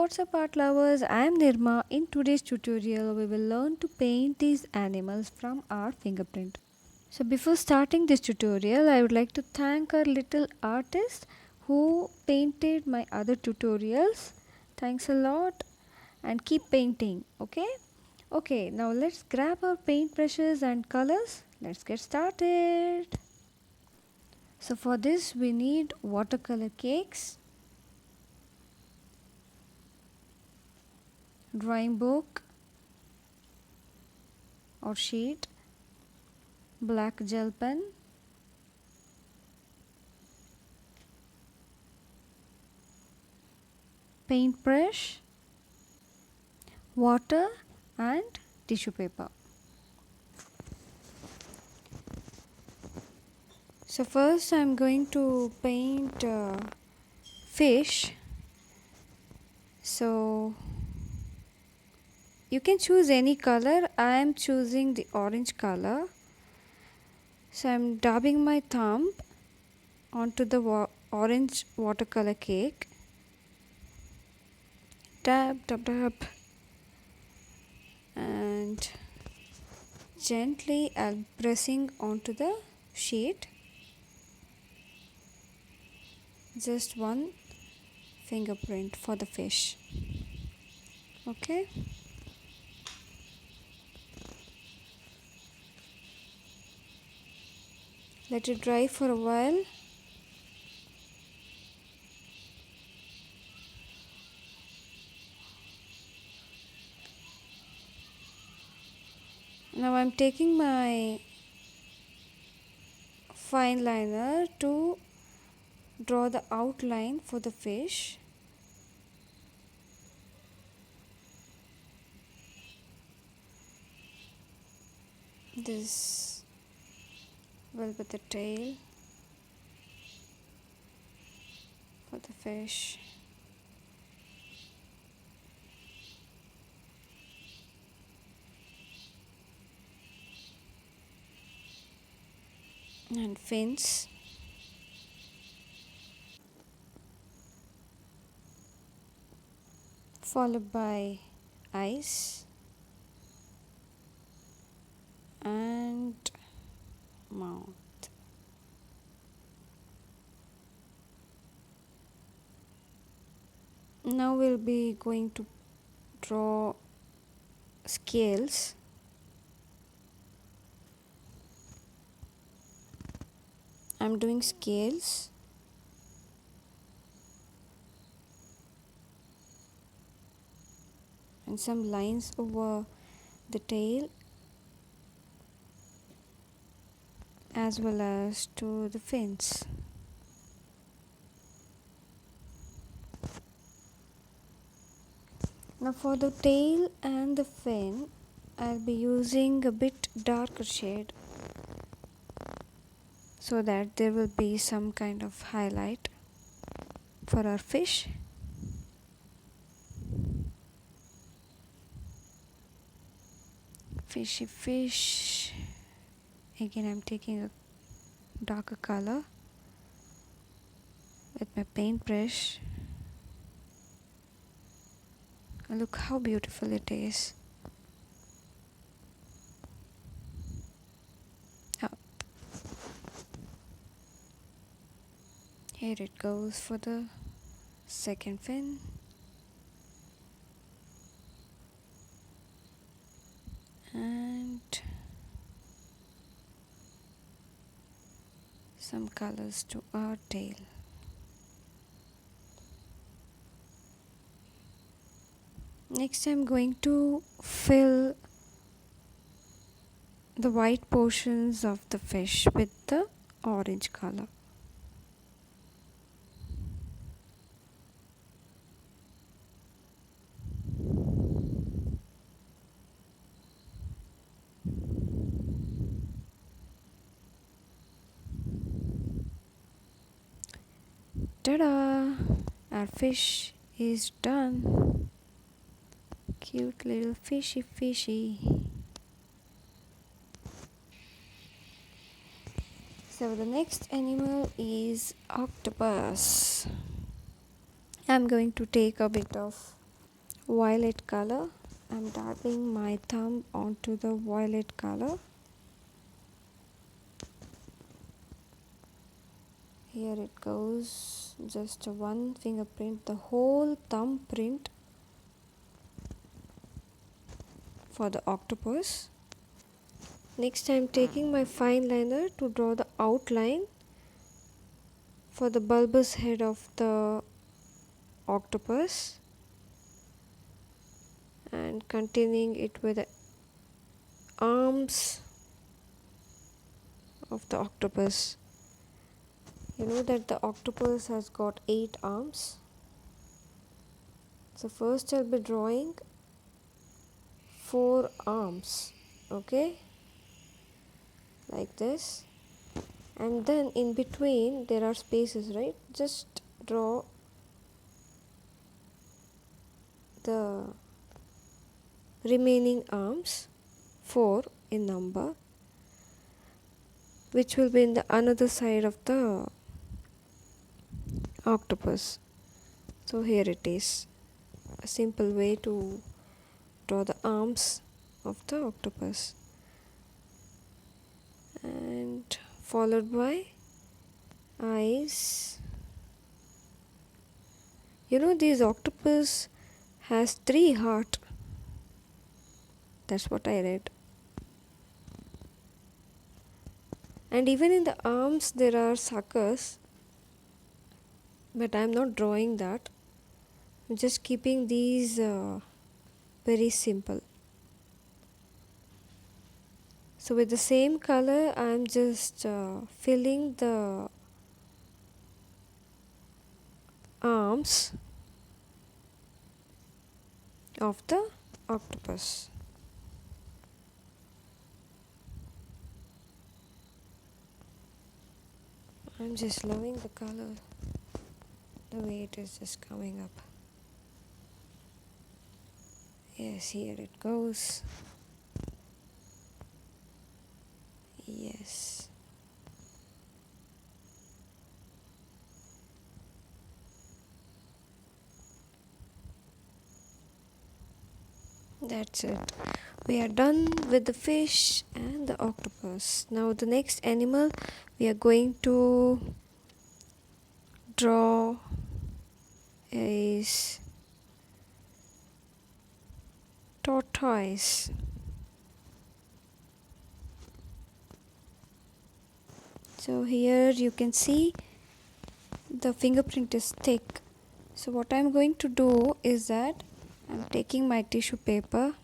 what's up art lovers, I am Nirma. In today's tutorial we will learn to paint these animals from our fingerprint. So before starting this tutorial I would like to thank our little artist who painted my other tutorials. Thanks a lot and keep painting, okay? Okay, now let's grab our paint brushes and colors. Let's get started. So for this we need watercolor cakes, drawing book or sheet, black gel pen, paintbrush, water and tissue paper. So first I am going to paint fish. So you can choose any color. I am choosing the orange color. So I am dabbing my thumb onto the orange watercolor cake. Dab, dab, dab. And gently I'll be pressing onto the sheet. Just one fingerprint for the fish. Okay. Let it dry for a while. Now I'm taking my fine liner to draw the outline for the fish. This will be the tail for the fish. And fins. Followed by eyes and mouth. Now we'll be going to draw scales. I'm doing scales. And some lines over the tail as well as to the fins. Now for the tail and the fin I'll be using a bit darker shade so that there will be some kind of highlight for our fish. Fishy fish. Again I'm taking a darker color with my paintbrush. Look how beautiful it is. Up. Here it goes for the second fin. And some colors to our tail. Next I'm going to fill the white portions of the fish with the orange color. Ta-da! Our fish is done. Cute little fishy. So the next animal is octopus. I'm going to take a bit of violet color. I'm dabbing my thumb onto the violet color. Here it goes, just one fingerprint, the whole thumb print for the octopus. Next I'm taking my fine liner to draw the outline for the bulbous head of the octopus and continuing it with the arms of the octopus. You know that the octopus has got 8 arms. So first I'll be drawing 4 arms, okay, like this, and then in between there are spaces, right? Just draw the remaining arms, 4 in number, which will be in the another side of the octopus. So here it is, a simple way to draw the arms of the octopus, and followed by eyes. You know, this octopus has 3 hearts. That's what I read. And even in the arms there are suckers, but I'm not drawing that. I'm just keeping these very simple. So with the same color I'm just filling the arms of the octopus. I'm just loving the color, the way it is just coming up. Yes, here it goes. Yes. That's it. We are done with the fish and the octopus. Now the next animal we are going to draw is tortoise. So here you can see the fingerprint is thick. So what I'm going to do is that I'm taking my tissue paper,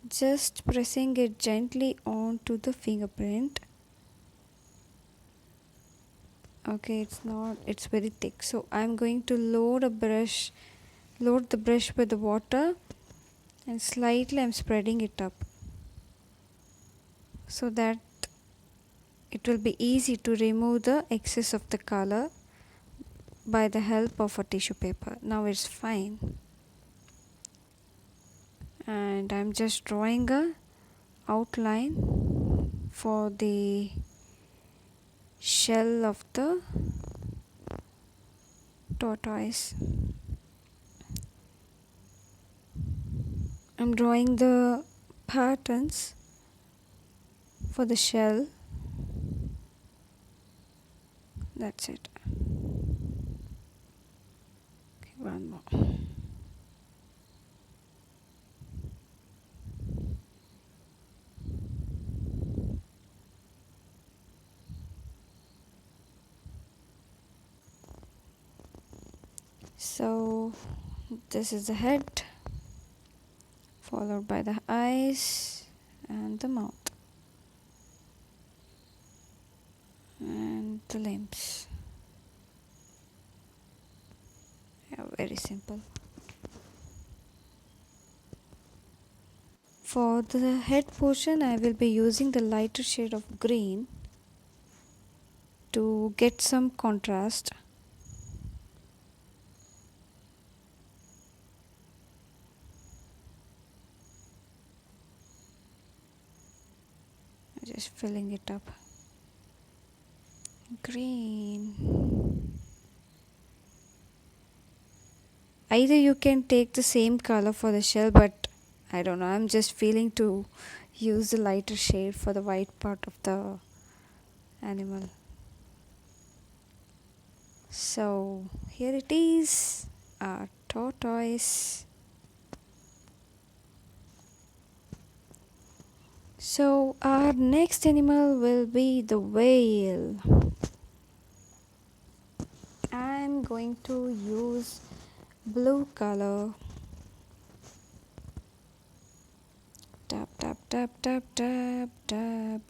just pressing it gently onto the fingerprint. Okay, it's very thick. So I'm going to load the brush with the water, and slightly I'm spreading it up so that it will be easy to remove the excess of the color by the help of a tissue paper. Now it's fine. And I'm just drawing a outline for the shell of the tortoise. I'm drawing the patterns for the shell. That's it. Okay, one more. So this is the head, followed by the eyes and the mouth and the limbs. Yeah, very simple. For the head portion I will be using the lighter shade of green to get some contrast. Just filling it up. Green. Either you can take the same color for the shell, but I don't know, I'm just feeling to use the lighter shade for the white part of the animal. So here it is, our tortoise. So our next animal will be the whale. I'm going to use blue color. Tap tap tap tap tap tap.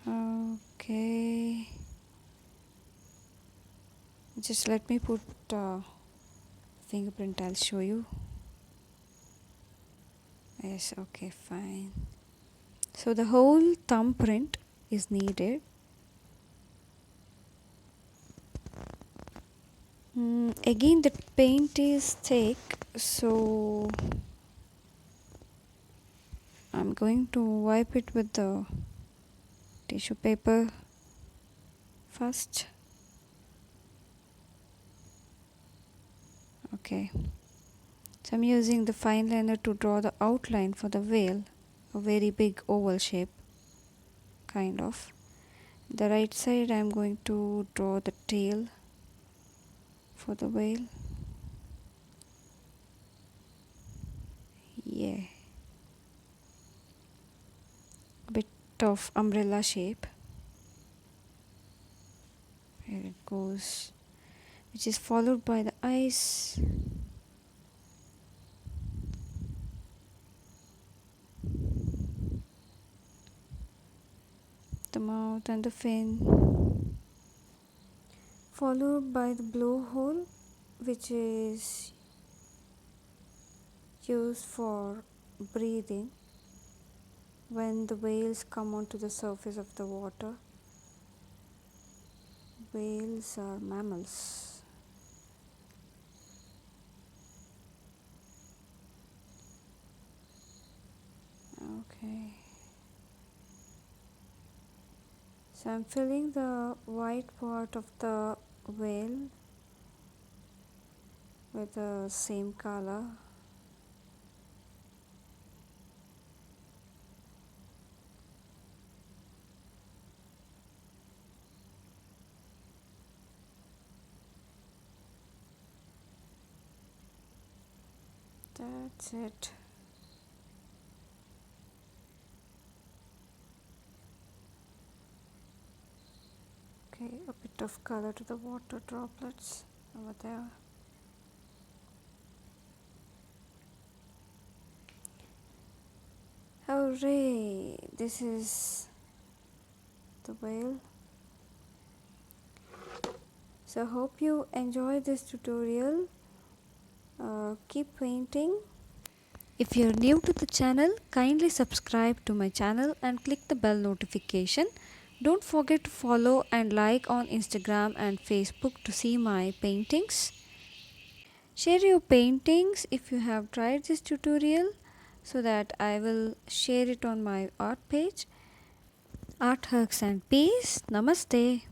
Okay, just let me put fingerprint. I'll show you. Yes, okay, fine. So the whole thumbprint is needed. Again, the paint is thick, so I'm going to wipe it with the tissue paper first. Okay, so I'm using the fine liner to draw the outline for the whale, a very big oval shape, kind of. The right side, I'm going to draw the tail for the whale. Yeah, a bit of umbrella shape. Here it goes, which is followed by the eyes, the mouth, and the fin, followed by the blowhole, which is used for breathing when the whales come onto the surface of the water. Whales are mammals. Okay, so I'm filling the white part of the whale with the same color. That's it. Okay, a bit of color to the water droplets over there. Hooray! This is the whale. So hope you enjoy this tutorial. Keep painting. If you're new to the channel, kindly subscribe to my channel and click the bell notification. Don't forget to follow and like on Instagram and Facebook to see my paintings. Share your paintings if you have tried this tutorial so that I will share it on my art page. Art Hugs and Peace. Namaste.